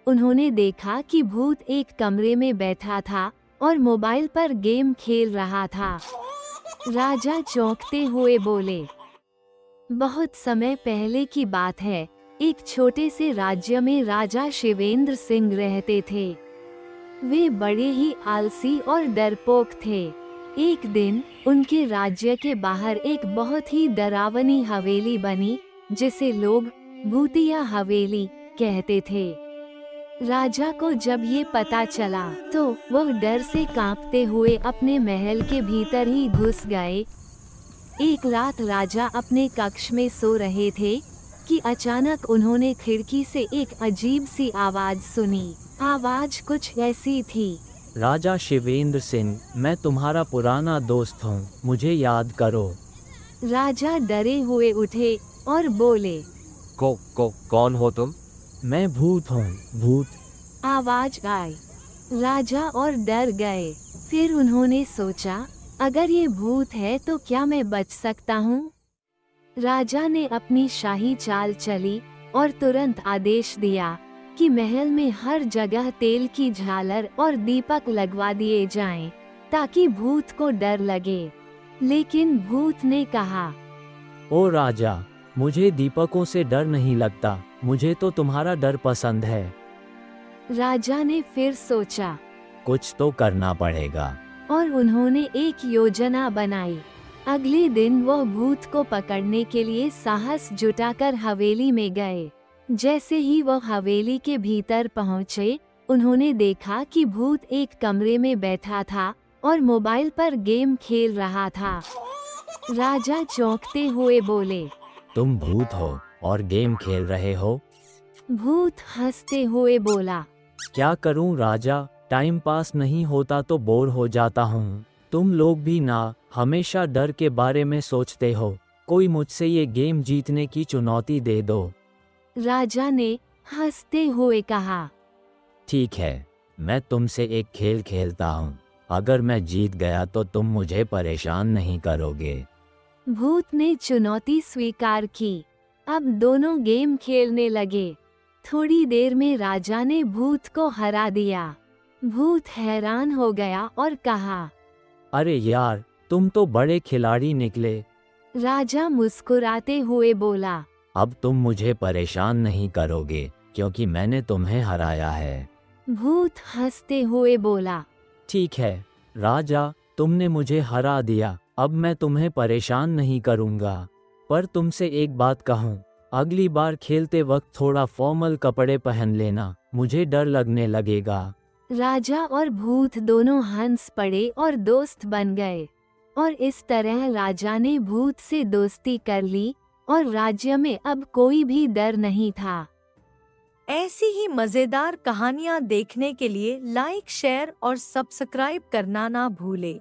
उन्होंने देखा कि भूत एक कमरे में बैठा था और मोबाइल पर गेम खेल रहा था। राजा चौंकते हुए बोले, बहुत समय पहले की बात है, एक छोटे से राज्य में राजा शिवेंद्र सिंह रहते थे। वे बड़े ही आलसी और डरपोक थे। एक दिन उनके राज्य के बाहर एक बहुत ही डरावनी हवेली बनी, जिसे लोग भूतिया हवेली कहते थे। राजा को जब ये पता चला तो वह डर से कांपते हुए अपने महल के भीतर ही घुस गए। एक रात राजा अपने कक्ष में सो रहे थे कि अचानक उन्होंने खिड़की से एक अजीब सी आवाज सुनी। आवाज कुछ ऐसी थी, राजा शिवेंद्र सिंह, मैं तुम्हारा पुराना दोस्त हूँ, मुझे याद करो। राजा डरे हुए उठे और बोले, कौन हो तुम? मैं भूत हूँ, भूत। आवाज आई। राजा और डर गए। फिर उन्होंने सोचा, अगर ये भूत है तो क्या मैं बच सकता हूँ? राजा ने अपनी शाही चाल चली और तुरंत आदेश दिया कि महल में हर जगह तेल की झालर और दीपक लगवा दिए जाएं, ताकि भूत को डर लगे। लेकिन भूत ने कहा, ओ राजा, मुझे दीपकों से डर नहीं लगता, मुझे तो तुम्हारा डर पसंद है। राजा ने फिर सोचा, कुछ तो करना पड़ेगा। और उन्होंने एक योजना बनाई। अगले दिन वह भूत को पकड़ने के लिए साहस जुटाकर हवेली में गए। जैसे ही वह हवेली के भीतर पहुंचे, उन्होंने देखा कि भूत एक कमरे में बैठा था और मोबाइल पर गेम खेल रहा था। राजा चौंकते हुए बोले, तुम भूत हो और गेम खेल रहे हो? भूत हंसते हुए बोला, क्या करूं राजा, टाइम पास नहीं होता तो बोर हो जाता हूँ। तुम लोग भी ना हमेशा डर के बारे में सोचते हो, कोई मुझसे ये गेम जीतने की चुनौती दे दो। राजा ने हंसते हुए कहा, ठीक है, मैं तुमसे एक खेल खेलता हूँ, अगर मैं जीत गया तो तुम मुझे परेशान नहीं करोगे। भूत ने चुनौती स्वीकार की। अब दोनों गेम खेलने लगे। थोड़ी देर में राजा ने भूत को हरा दिया। भूत हैरान हो गया और कहा, अरे यार, तुम तो बड़े खिलाड़ी निकले। राजा मुस्कुराते हुए बोला, अब तुम मुझे परेशान नहीं करोगे, क्योंकि मैंने तुम्हें हराया है। भूत हंसते हुए बोला, ठीक है राजा, तुमने मुझे हरा दिया, अब मैं तुम्हें परेशान नहीं करूँगा। पर तुमसे एक बात कहूँ, अगली बार खेलते वक्त थोड़ा फॉर्मल कपड़े पहन लेना, मुझे डर लगने लगेगा। राजा और भूत दोनों हंस पड़े और दोस्त बन गए। और इस तरह राजा ने भूत से दोस्ती कर ली और राज्य में अब कोई भी डर नहीं था। ऐसी ही मजेदार कहानियाँ देखने के लिए लाइक, शेयर और सब्सक्राइब करना ना भूले।